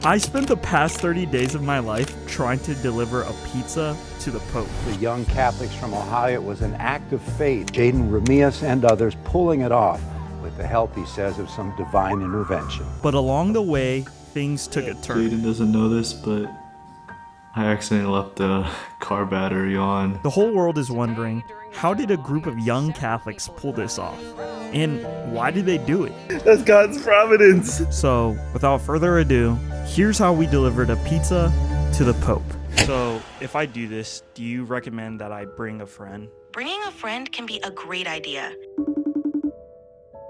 I spent the past 30 days of my life trying to deliver a pizza to the Pope. The young Catholics from Ohio, it was an act of faith. Jaden Ramias and others pulling it off with the help, he says, of some divine intervention. But along the way, things took a turn. Jaden doesn't know this, but I accidentally left the car battery on. The whole world is wondering, how did a group of young Catholics pull this off? And why did they do it? That's God's providence. So, without further ado, here's how we delivered a pizza to the Pope. So, if I do this, do you recommend that I bring a friend? Bringing a friend can be a great idea.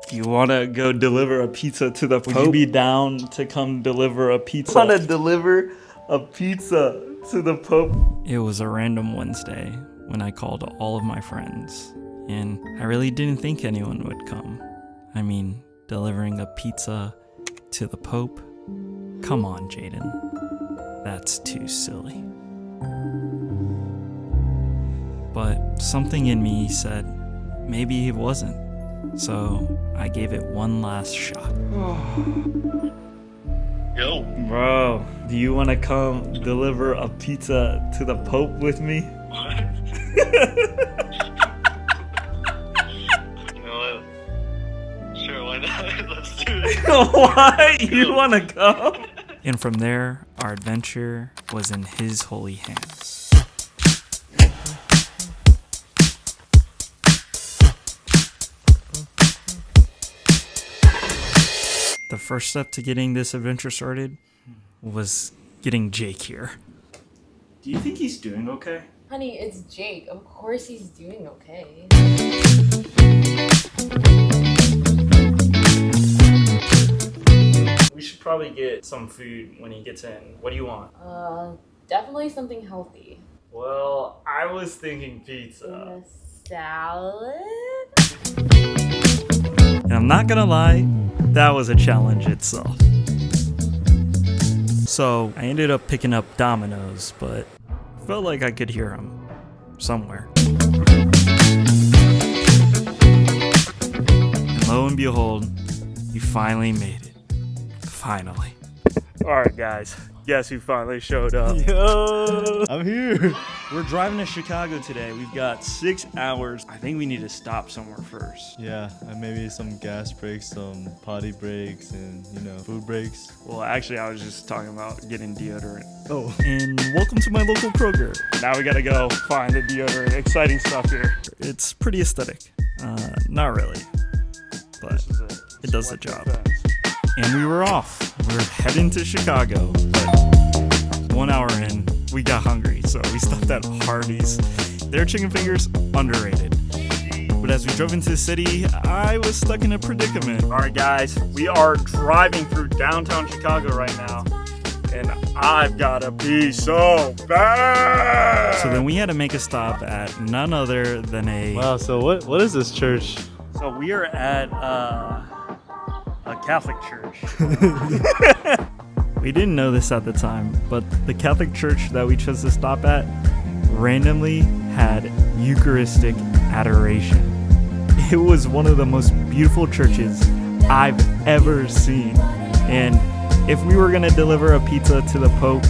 Do you want to go deliver a pizza to the Pope? Would you be down to come deliver a pizza? Want to deliver a pizza to the Pope? It was a random Wednesday when I called all of my friends, and I really didn't think anyone would come. I mean, delivering a pizza to the Pope? Come on, Jaden. That's too silly. But something in me said maybe it wasn't. So I gave it one last shot. Yo. Bro, do you want to come deliver a pizza to the Pope with me? What? You know what? Sure, why not? Let's do it. Why? You want to come? And from there, our adventure was in his holy hands. The first step to getting this adventure started was getting Jake here. Do you think he's doing okay? Honey, it's Jake. Of course he's doing okay. We should probably get some food when he gets in. What do you want? Definitely something healthy. Well, I was thinking pizza. A salad? And I'm not gonna lie, that was a challenge itself. So I ended up picking up Domino's, but felt like I could hear him somewhere. And lo and behold, you finally made it. Finally. Alright guys, guess who finally showed up? Yo, I'm here. We're driving to Chicago today. We've got 6 hours. I think we need to stop somewhere first. Yeah, and maybe some gas breaks, some potty breaks, and food breaks. Well, actually, I was just talking about getting deodorant. Oh. And welcome to my local Kroger. Now we gotta go find the deodorant. Exciting stuff here. It's pretty aesthetic. Not really, but it does the job. And we were off. We're heading to Chicago. But 1 hour in, we got hungry, so we stopped at Hardee's. Their chicken fingers, underrated. But as we drove into the city, I was stuck in a predicament. All right, guys, we are driving through downtown Chicago right now, and I've got to pee so bad. So then we had to make a stop at none other than a... Wow, so what is this church? So we are at a Catholic church. We didn't know this at the time, but the Catholic church that we chose to stop at randomly had Eucharistic adoration. It was one of the most beautiful churches I've ever seen. And if we were going to deliver a pizza to the Pope,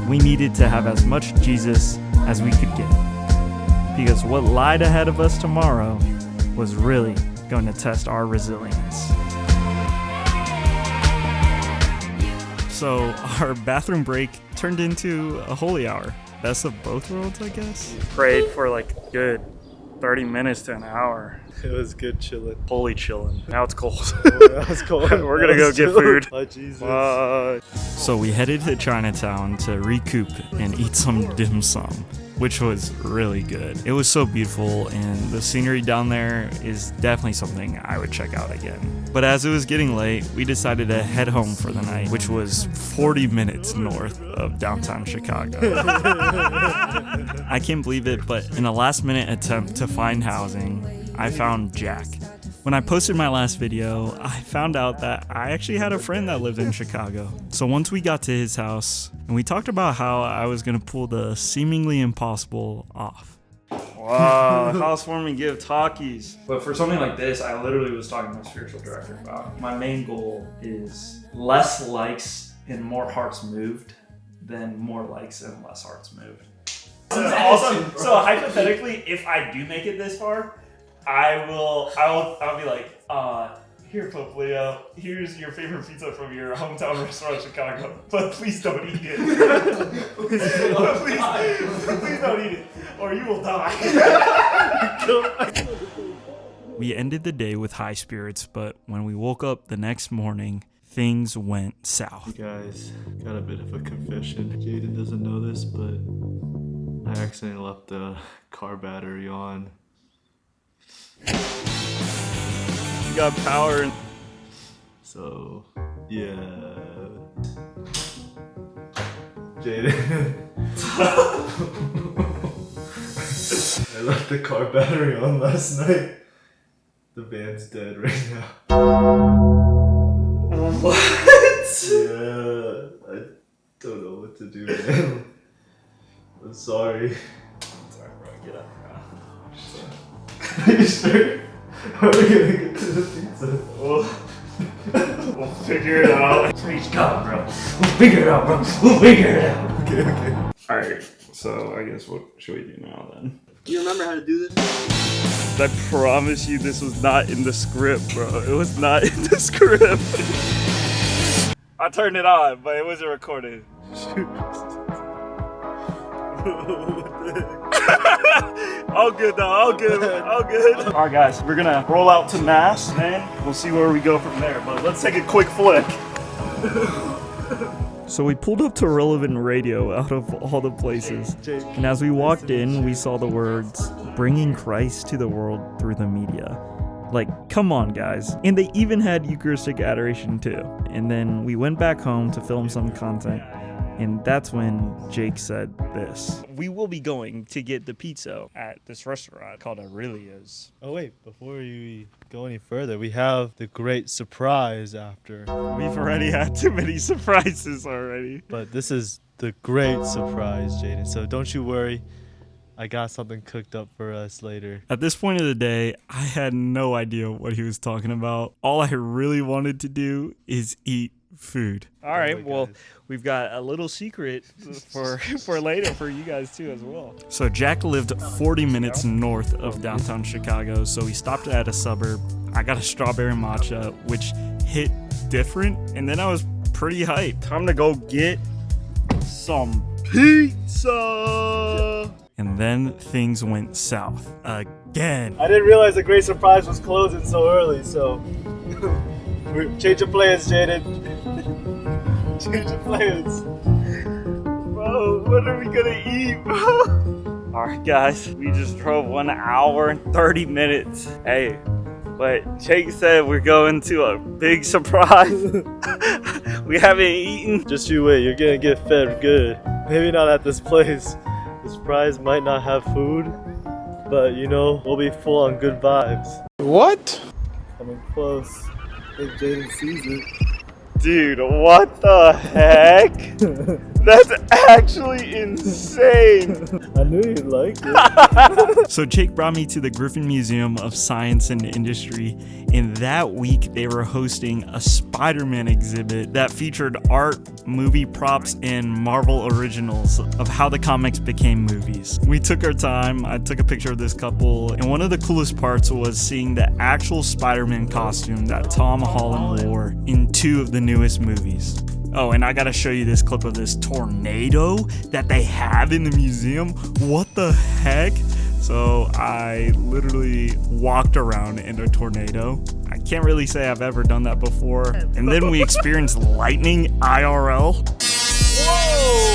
we needed to have as much Jesus as we could get. Because what lied ahead of us tomorrow was really going to test our resilience. So our bathroom break turned into a holy hour. Best of both worlds, I guess. Prayed for like a good 30 minutes to an hour. It was good chilling. Holy chilling. Now it's cold. That was cold. We're gonna go get food. Oh, Jesus. So we headed to Chinatown to recoup and eat some dim sum, which was really good. It was so beautiful, and the scenery down there is definitely something I would check out again. But as it was getting late, we decided to head home for the night, which was 40 minutes north of downtown Chicago. I can't believe it, but in a last-minute attempt to find housing, I found Jack. When I posted my last video, I found out that I actually had a friend that lived in Chicago. So once we got to his house, and we talked about how I was gonna pull the seemingly impossible off. Wow, housewarming gift talkies. But for something like this, I literally was talking to my spiritual director about my main goal is less likes and more hearts moved than more likes and less hearts moved. So hypothetically, if I do make it this far, I'll be like, here, Pope Leo, here's your favorite pizza from your hometown restaurant in Chicago, but please don't eat it. please don't eat it, or you will die. We ended the day with high spirits, but when we woke up the next morning, things went south. You guys, got a bit of a confession. Jaden doesn't know this, but I accidentally left the car battery on. You got power. So, yeah. Jaden. I left the car battery on last night. The van's dead right now. What? Yeah, I don't know what to do, man. I'm sorry. Sorry, bro. Get up, bro. Are you sure? How are we gonna get to the pizza? We'll figure it out. Praise God, bro. We'll figure it out, bro. We'll figure it out. Okay. Alright, so I guess what should we do now then? Do you remember how to do this? I promise you this was not in the script, bro. It was not in the script. I turned it on, but it wasn't recorded. All good though, all good. Alright guys, we're gonna roll out to Mass, man. We'll see where we go from there, but let's take a quick flick. So we pulled up to Relevant Radio out of all the places. And as we walked in, we saw the words, bringing Christ to the world through the media. Like, come on, guys. And they even had Eucharistic adoration too. And then we went back home to film some content. And that's when Jake said this. We will be going to get the pizza at this restaurant called Aurelio's. Oh wait, before you go any further, we have the great surprise after. We've already had too many surprises already. But this is the great surprise, Jaden. So don't you worry. I got something cooked up for us later. At this point of the day, I had no idea what he was talking about. All I really wanted to do is eat food. All right, well, we've got a little secret for later for you guys too as well. So Jack lived 40 minutes north of downtown Chicago, so we stopped at a suburb. I got a strawberry matcha, which hit different, and then I was pretty hyped. Time to go get some pizza. And then things went south again. I didn't realize the great surprise was closing so early, so change of plans, Jaden. Change of plans. Bro, what are we gonna eat, bro? Alright guys, we just drove 1 hour and 30 minutes. Hey, but Jake said we're going to a big surprise. We haven't eaten. Just you wait, you're gonna get fed good. Maybe not at this place. The surprise might not have food, but you know, we'll be full on good vibes. What? Coming close. If Jaden sees it. Dude, what the heck? That's actually insane. I knew you'd like it. So Jake brought me to the Griffin Museum of Science and Industry, and that week they were hosting a Spider-Man exhibit that featured art, movie props, and Marvel originals of how the comics became movies. We took our time. I took a picture of this couple, and one of the coolest parts was seeing the actual Spider-Man costume that Tom Holland wore in 2 of the newest movies. Oh, and I gotta show you this clip of this tornado that they have in the museum. What the heck? So I literally walked around in a tornado. I can't really say I've ever done that before. And then we experienced lightning IRL. Whoa!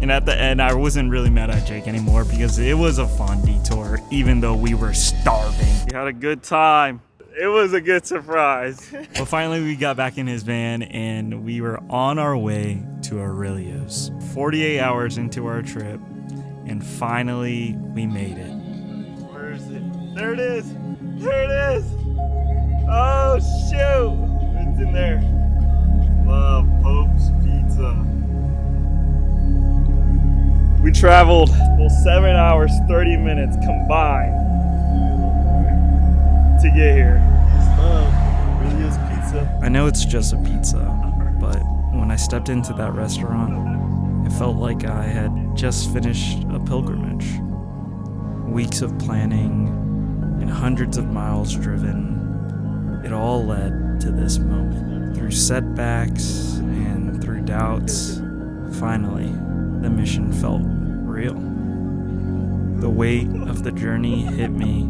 And at the end, I wasn't really mad at Jake anymore because it was a fun detour, even though we were starving. We had a good time. It was a good surprise. Well, finally we got back in his van and we were on our way to Aurelio's. 48 hours into our trip, and finally we made it. Where is it? There it is! There it is! Oh shoot! It's in there. Love Pope's Pizza. We traveled 7 hours, 30 minutes combined to get here. Love Aurelio's Pizza. pizza? I know it's just a pizza, but when I stepped into that restaurant, it felt like I had just finished a pilgrimage. Weeks of planning and hundreds of miles driven, it all led to this moment. Through setbacks and through doubts, finally, the mission felt real. The weight of the journey hit me.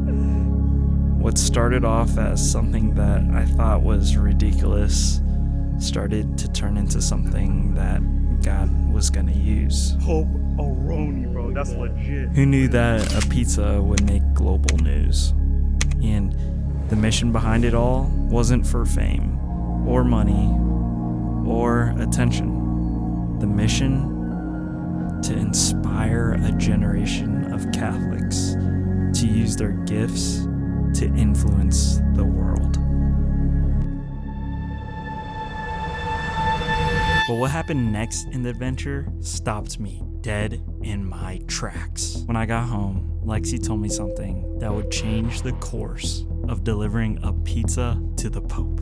What started off as something that I thought was ridiculous started to turn into something that God was gonna use. Pope Aroni, bro. That's legit. Who knew that a pizza would make global news? And the mission behind it all wasn't for fame, or money, or attention. The mission? To inspire a generation of Catholics to use their gifts to influence the world. But what happened next in the adventure stopped me dead in my tracks. When I got home, Lexi told me something that would change the course of delivering a pizza to the Pope.